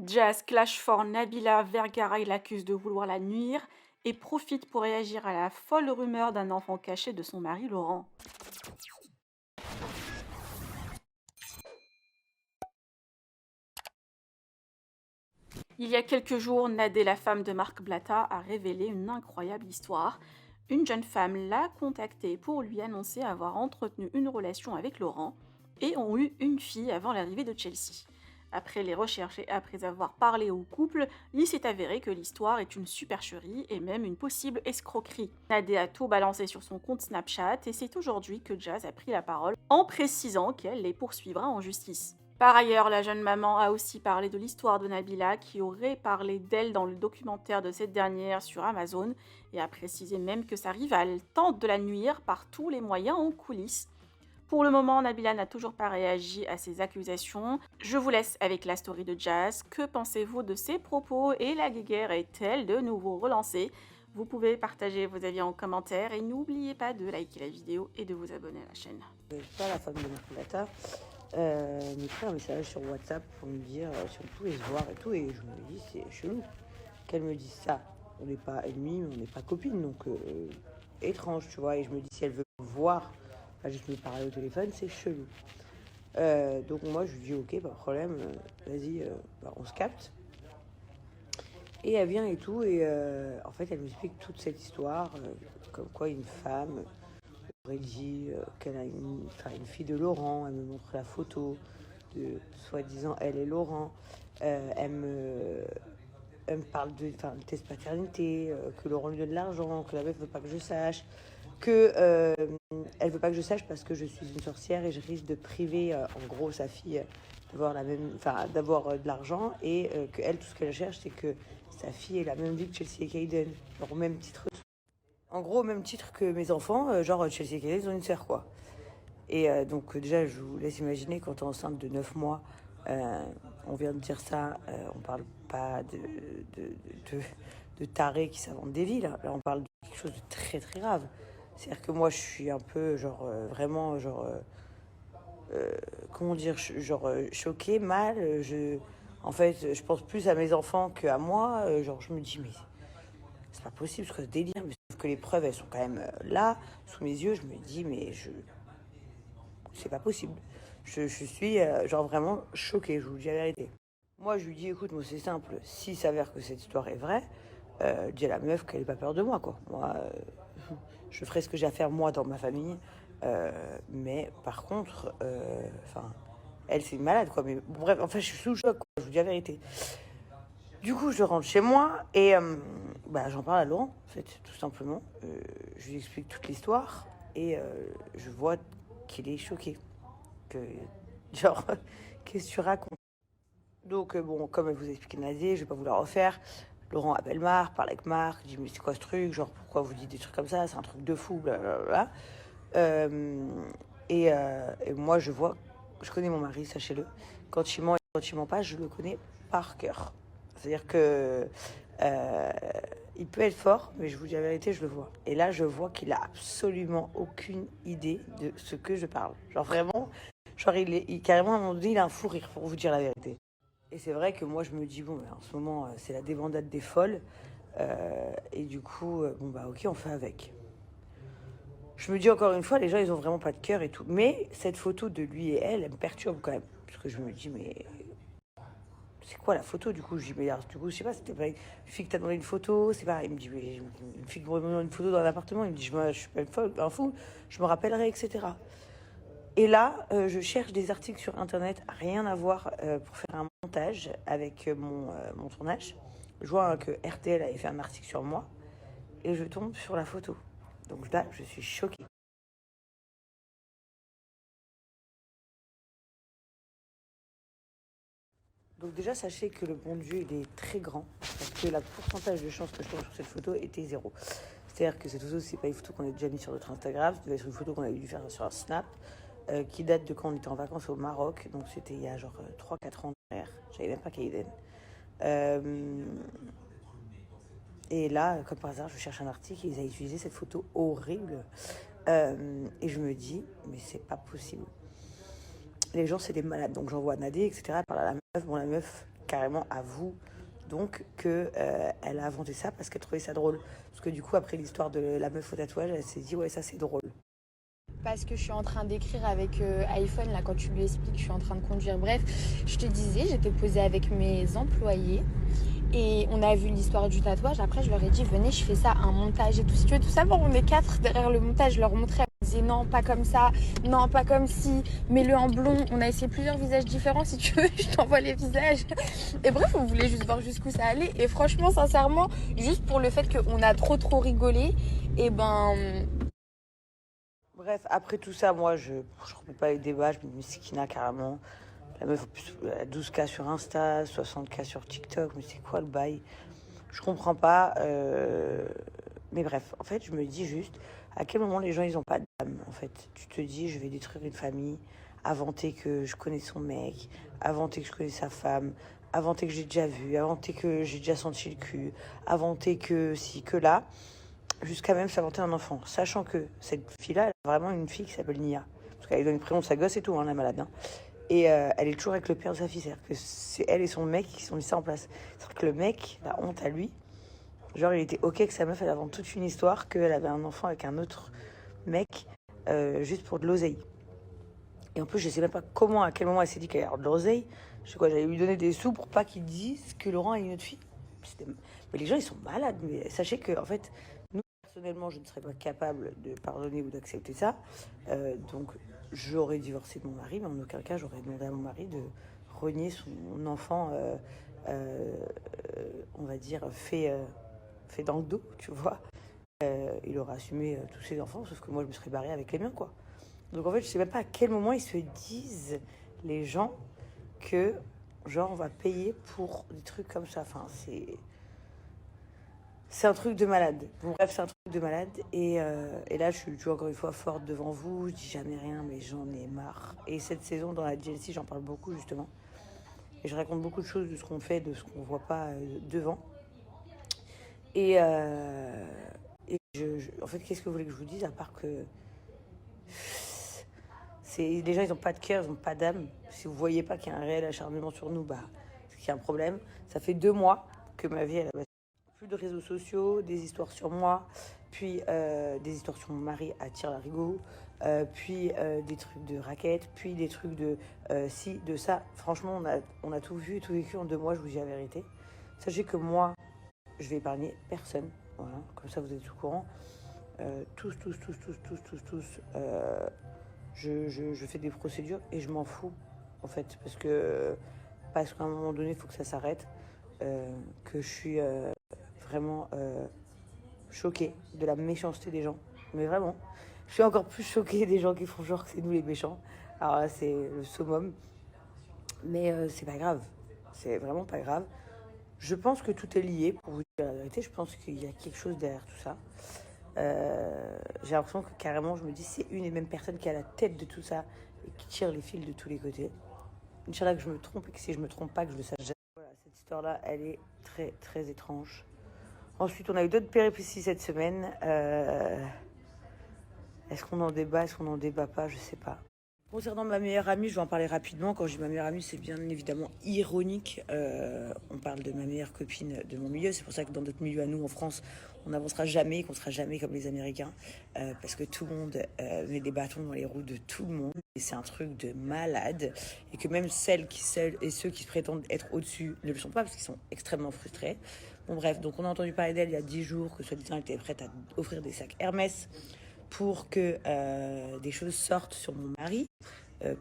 Jazz clash fort, Nabila Vergara l'accuse de vouloir la nuire et profite pour réagir à la folle rumeur d'un enfant caché de son mari Laurent. Il y a quelques jours, Nadé, la femme de Marc Blatta, a révélé une incroyable histoire. Une jeune femme l'a contacté pour lui annoncer avoir entretenu une relation avec Laurent et ont eu une fille avant l'arrivée de Chelsea. Après les recherches et après avoir parlé au couple, il s'est avéré que l'histoire est une supercherie et même une possible escroquerie. Nadé a tout balancé sur son compte Snapchat et c'est aujourd'hui que Jazz a pris la parole en précisant qu'elle les poursuivra en justice. Par ailleurs, la jeune maman a aussi parlé de l'histoire de Nabila qui aurait parlé d'elle dans le documentaire de cette dernière sur Amazon et a précisé même que sa rivale tente de la nuire par tous les moyens en coulisses. Pour le moment, Nabila n'a toujours pas réagi à ces accusations. Je vous laisse avec la story de Jazz. Que pensez-vous de ces propos et la guéguerre est-elle de nouveau relancée? Vous pouvez partager vos avis en commentaire et n'oubliez pas de liker la vidéo et de vous abonner à la chaîne. Pas la femme de Marc Blatta, m'écrit un message sur WhatsApp pour me dire si on pouvait se voir et tout, et je me dis c'est chelou qu'elle me dise ça. On n'est pas ennemis, mais on n'est pas copines, donc étrange, tu vois. Et je me dis si elle veut me voir, pas juste me parler au téléphone, c'est chelou. Donc moi je lui dis ok, pas de problème, vas-y, on se capte. Et elle vient et tout, et en fait elle m'explique toute cette histoire, comme quoi une femme aurait dit qu'elle a une fille de Laurent. Elle me montre la photo de soi-disant elle et Laurent. Elle me parle de test paternité, que Laurent lui donne de l'argent, que la meuf veut pas que je sache, que elle veut pas que je sache parce que je suis une sorcière et je risque de priver en gros sa fille d'avoir de l'argent, et que elle, tout ce qu'elle cherche, c'est que sa fille ait la même vie que Chelsea et Kayden, genre au même titre. En gros, au même titre que mes enfants, genre Chelsea et Kayden, ils ont une sœur, quoi. Et donc déjà, je vous laisse imaginer, quand t'es enceinte de 9 mois, on vient de dire ça, on parle pas de tarés qui s'inventent des vies, là. Là, on parle de quelque chose de très très grave. C'est-à-dire que moi, je suis un peu, genre, vraiment, genre, comment dire, choquée, mal. En fait, je pense plus à mes enfants qu'à moi. Genre, je me dis, mais c'est pas possible ce délire. Mais sauf que les preuves, elles sont quand même là, sous mes yeux. Je me dis, mais c'est pas possible. Je suis genre vraiment choquée, je vous dis la vérité. Moi, je lui dis, écoute, moi c'est simple, s'il s'avère que cette histoire est vraie, dis à la meuf qu'elle n'ait pas peur de moi, quoi. Moi, je ferai ce que j'ai à faire, moi, dans ma famille. Mais par contre, elle, c'est une malade, quoi. Mais bref, enfin, je suis sous le choc, quoi, je vous dis la vérité. Du coup, je rentre chez moi et j'en parle à Laurent, en fait, tout simplement. Je lui explique toute l'histoire et je vois qu'il est choqué. Que, genre, qu'est-ce que tu racontes? Donc, bon, comme elle vous a expliqué Nadia, je vais pas vous la refaire. Laurent appelle Marc, parle avec Marc, dit mais c'est quoi ce truc? Genre, pourquoi vous dites des trucs comme ça? C'est un truc de fou, blablabla. Euh, et moi, je connais mon mari, sachez-le. Quand il ment et quand il ment pas, je le connais par cœur. C'est-à-dire que il peut être fort, mais je vous dis la vérité, je le vois. Et là, je vois qu'il a absolument aucune idée de ce que je parle. Genre vraiment, genre carrément à un moment donné, il a un fou rire, pour vous dire la vérité. Et c'est vrai que moi, je me dis, bon, en ce moment, c'est la débandade des folles. Et du coup, ok, on fait avec. Je me dis encore une fois, les gens, ils ont vraiment pas de cœur et tout. Mais cette photo de lui et elle me perturbe quand même. Parce que je me dis, mais c'est quoi la photo? Du coup, je dis, mais alors, du coup, je sais pas, c'était pas une fille que t'as demandé une photo, c'est pas. Il me dit, mais une fille qui m'a demandé une photo dans l'appartement. Il me dit, je suis pas une folle, un fou, je me rappellerai, etc. Et là, je cherche des articles sur internet, rien à voir, pour faire un montage avec mon tournage. Je vois que RTL avait fait un article sur moi et je tombe sur la photo. Donc là, je suis choquée. Donc déjà, sachez que le bon Dieu, il est très grand, parce que le pourcentage de chances que je tombe sur cette photo était zéro. C'est-à-dire que cette photo, c'est pas une photo qu'on a déjà mise sur notre Instagram, ça devait être une photo qu'on avait dû faire sur un Snap, qui date de quand on était en vacances au Maroc, donc c'était il y a genre 3-4 ans derrière. J'avais même pas Kaiden. Et là, comme par hasard, je cherche un article et ils ont utilisé cette photo horrible. Et je me dis, mais c'est pas possible. Les gens, c'est des malades. Donc j'envoie Nadé, etc. Elle parle à la meuf. Bon, la meuf, carrément à vous, donc, que elle a inventé ça parce qu'elle trouvait ça drôle. Parce que du coup, après l'histoire de la meuf au tatouage, elle s'est dit, ouais, ça c'est drôle. Parce que je suis en train d'écrire avec iPhone, là, quand tu lui expliques, je suis en train de conduire. Bref, je te disais, j'étais posée avec mes employés et on a vu l'histoire du tatouage. Après, je leur ai dit, venez, je fais ça, un montage et tout. Si tu veux tout savoir, on est 4 derrière le montage. Je leur montrais, elle me disait non, pas comme ça, non, pas comme ci, mets-le en blond. On a essayé plusieurs visages différents. Si tu veux, je t'envoie les visages. Et bref, on voulait juste voir jusqu'où ça allait. Et franchement, sincèrement, juste pour le fait qu'on a trop rigolé, et ben. Bref, après tout ça, moi, je remets pas les débats, je me dis, c'est Kina carrément. La meuf, en plus, elle a 12K sur Insta, 60K sur TikTok, mais c'est quoi le bail? Je comprends pas. Mais bref, en fait, je me dis juste, à quel moment les gens, ils ont pas d'âme, en fait. Tu te dis, je vais détruire une famille, inventer que je connais son mec, inventer que je connais sa femme, inventer que j'ai déjà vu, inventer que j'ai déjà senti le cul, inventer que si, que là, jusqu'à même s'inventer un enfant. Sachant que cette fille-là, elle a vraiment une fille qui s'appelle Nia. Parce qu'elle donne le prénom de sa gosse et tout, hein, la malade. Hein. Et elle est toujours avec le père de sa fille. C'est-à-dire que c'est elle et son mec qui sont mis ça en place. C'est-à-dire que le mec, la honte à lui, genre il était ok que sa meuf, elle invente toute une histoire, qu'elle avait un enfant avec un autre mec, juste pour de l'oseille. Et en plus, je sais même pas comment, à quel moment elle s'est dit qu'elle allait avoir de l'oseille. Je sais quoi, j'allais lui donner des sous pour pas qu'ils disent que Laurent a une autre fille. Mais les gens, ils sont malades. Mais sachez que, en fait, nous, personnellement, je ne serais pas capable de pardonner ou d'accepter ça. Donc, j'aurais divorcé de mon mari, mais en aucun cas, j'aurais demandé à mon mari de renier son enfant, on va dire, fait dans le dos, tu vois. Il aurait assumé tous ses enfants, sauf que moi, je me serais barrée avec les miens, quoi. Donc, en fait, je sais même pas à quel moment ils se disent, les gens, que, genre, on va payer pour des trucs comme ça. Enfin, c'est un truc de malade. Bon, bref, c'est un truc de malade. Et là, je suis toujours encore une fois forte devant vous. Je dis jamais rien, mais j'en ai marre. Et cette saison, dans la DLC, j'en parle beaucoup, justement. Et je raconte beaucoup de choses de ce qu'on fait, de ce qu'on voit pas devant. Et en fait, qu'est-ce que vous voulez que je vous dise, à part que les gens, ils n'ont pas de cœur, ils n'ont pas d'âme. Si vous voyez pas qu'il y a un réel acharnement sur nous, bah, c'est qu'il y a un problème. Ça fait 2 mois que ma vie, elle a plus de réseaux sociaux, des histoires sur moi, puis des histoires sur mon mari à tire-larigot, puis des trucs de raquettes, puis des trucs de ci, de ça. Franchement, on a tout vu et tout vécu en 2 mois, je vous dis la vérité. Sachez que moi, je vais épargner personne. Voilà, comme ça vous êtes au courant. Tous. Je fais des procédures et je m'en fous, en fait, parce qu'à un moment donné, il faut que ça s'arrête. Que je suis vraiment choquée de la méchanceté des gens. Mais vraiment, je suis encore plus choquée des gens qui font genre que c'est nous les méchants. Alors là, c'est le summum. Mais c'est pas grave. C'est vraiment pas grave. Je pense que tout est lié, pour vous dire la vérité. Je pense qu'il y a quelque chose derrière tout ça. J'ai l'impression que carrément, je me dis, c'est une et même personne qui a la tête de tout ça et qui tire les fils de tous les côtés. Inch'Allah que je me trompe et que si je me trompe pas, que je le sache jamais. Voilà, cette histoire-là, elle est très étrange. Ensuite, on a eu d'autres péripéties cette semaine. Est-ce qu'on en débat, est-ce qu'on en débat pas, je sais pas. Concernant ma meilleure amie, je vais en parler rapidement. Quand je dis ma meilleure amie, c'est bien évidemment ironique. On parle de ma meilleure copine de mon milieu. C'est pour ça que dans notre milieu à nous, en France, on n'avancera jamais, qu'on sera jamais comme les Américains. Parce que tout le monde met des bâtons dans les roues de tout le monde. Et c'est un truc de malade. Et que même celles et ceux qui se prétendent être au-dessus ne le sont pas parce qu'ils sont extrêmement frustrés. Bon bref, donc on a entendu parler d'elle il y a 10 jours que soi-disant elle était prête à offrir des sacs Hermès pour que des choses sortent sur mon mari,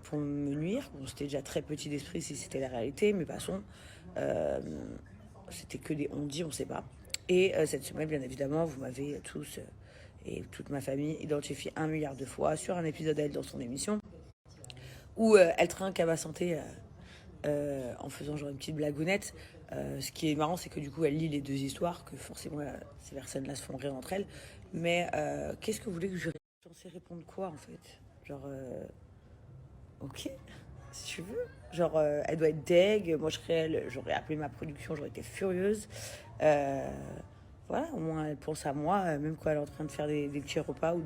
pour me nuire. Bon, c'était déjà très petit d'esprit si c'était la réalité, mais passons. C'était que des on-dit, on ne sait pas. Et cette semaine, bien évidemment, vous m'avez tous et toute ma famille identifié 1 milliard de fois sur un épisode d'elle dans son émission, où elle trinque à ma santé en faisant genre une petite blagounette. Ce qui est marrant, c'est que du coup, elle lit les 2 histoires, que forcément, ces personnes-là se font rire entre elles. Mais qu'est-ce que vous voulez que je censée répondre quoi, en fait? Genre, ok, si tu veux. Genre, elle doit être deg. Moi, j'aurais appelé ma production, j'aurais été furieuse. Voilà, au moins, elle pense à moi, même quand elle est en train de faire des petits repas ou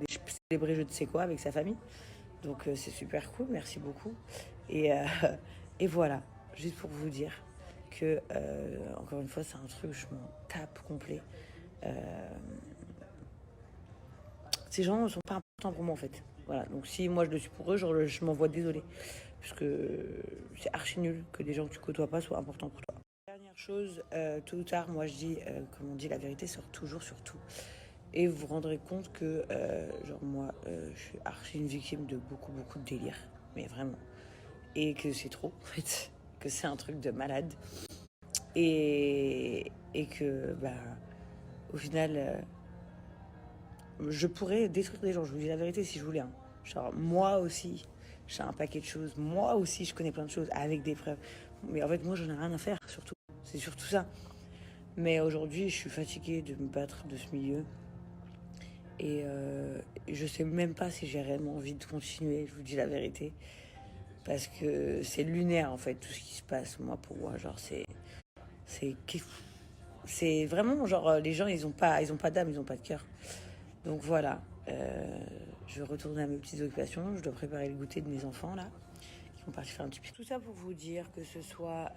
célébrer je ne sais quoi avec sa famille. Donc, c'est super cool, merci beaucoup. Et voilà, juste pour vous dire que, encore une fois, c'est un truc, je m'en tape complet. Ces gens ne sont pas importants pour moi, en fait. Voilà, donc si moi je le suis pour eux, genre, je m'envoie désolé. Parce que c'est archi nul que des gens que tu côtoies pas soient importants pour toi. Dernière chose, tôt ou tard, moi je dis, comme on dit, la vérité sort toujours sur tout. Et vous vous rendrez compte que, genre moi, je suis archi une victime de beaucoup de délire. Mais vraiment. Et que c'est trop, en fait. Que c'est un truc de malade. Et que, bah, au final, je pourrais détruire des gens, je vous dis la vérité si je voulais. Hein. Genre, moi aussi, j'ai un paquet de choses. Moi aussi, je connais plein de choses avec des preuves. Mais en fait, moi, j'en ai rien à faire, surtout. C'est surtout ça. Mais aujourd'hui, je suis fatiguée de me battre de ce milieu. Et je sais même pas si j'ai réellement envie de continuer, je vous dis la vérité. Parce que c'est lunaire, en fait, tout ce qui se passe, moi, pour moi. Genre, c'est vraiment, genre, les gens, ils ont pas d'âme, ils ont pas de cœur. Donc voilà, je vais retourner à mes petites occupations. Je dois préparer le goûter de mes enfants, là, qui vont partir faire un petit pipi. Tout ça pour vous dire que ce soit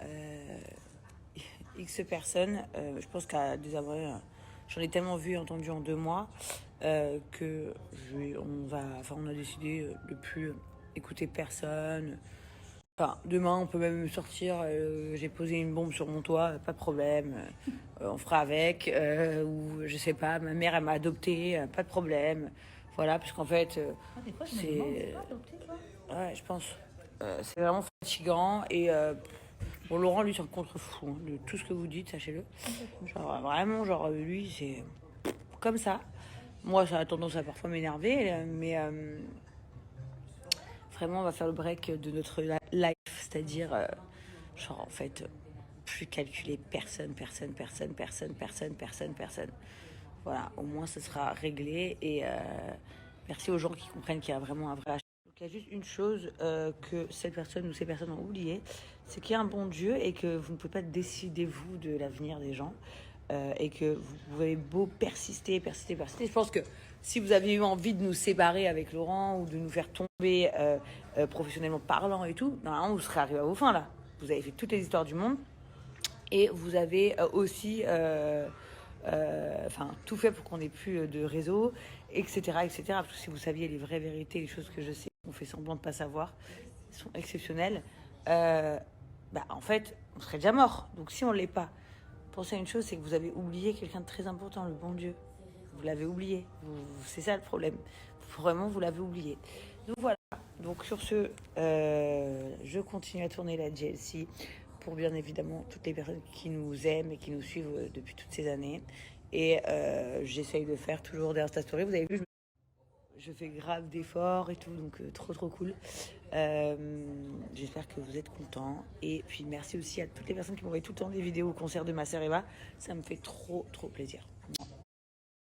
X personnes, je pense qu'à des abonnés, j'en ai tellement vu et entendu en 2 mois que on a décidé de plus écouter personne. Enfin, demain, on peut même sortir. J'ai posé une bombe sur mon toit, pas de problème. On fera avec. Ou je sais pas, ma mère, elle m'a adopté, pas de problème. Voilà, parce qu'en fait, Des fois, je me c'est. demande, c'est pas adopté, toi? Ouais, je pense. C'est vraiment fatigant. Et bon, Laurent, lui, c'est un contre-fou hein, de tout ce que vous dites, sachez-le. Genre, vraiment, genre, lui, c'est comme ça. Moi, ça a tendance à parfois m'énerver, mais. Vraiment, on va faire le break de notre life, c'est-à-dire, genre, en fait, plus calculer personne. Voilà, au moins, ce sera réglé. Et merci aux gens qui comprennent qu'il y a vraiment un vrai achat. Donc, il y a juste une chose que cette personne ou ces personnes ont oublié, c'est qu'il y a un bon Dieu et que vous ne pouvez pas décider, vous, de l'avenir des gens. Et que vous pouvez beau persister. Je pense que si vous avez eu envie de nous séparer avec Laurent ou de nous faire tomber professionnellement parlant et tout, normalement vous serez arrivé à vos fins là. Vous avez fait toutes les histoires du monde et vous avez aussi tout fait pour qu'on n'ait plus de réseau, etc. Parce que si vous saviez les vraies vérités, les choses que je sais, on fait semblant de ne pas savoir, sont exceptionnelles, en fait, on serait déjà mort. Donc si on ne l'est pas, pensez à une chose, c'est que vous avez oublié quelqu'un de très important, le bon Dieu. Vous l'avez oublié. C'est ça le problème. Vraiment, vous l'avez oublié. Donc voilà. Donc sur ce, je continue à tourner la GLC pour bien évidemment toutes les personnes qui nous aiment et qui nous suivent depuis toutes ces années. Et j'essaye de faire toujours des Insta Stories. Vous avez vu, je fais grave d'efforts et tout, donc trop cool. J'espère que vous êtes contents. Et puis merci aussi à toutes les personnes qui m'envoient tout le temps des vidéos au concert de ma sœur Eva. Ça me fait trop plaisir.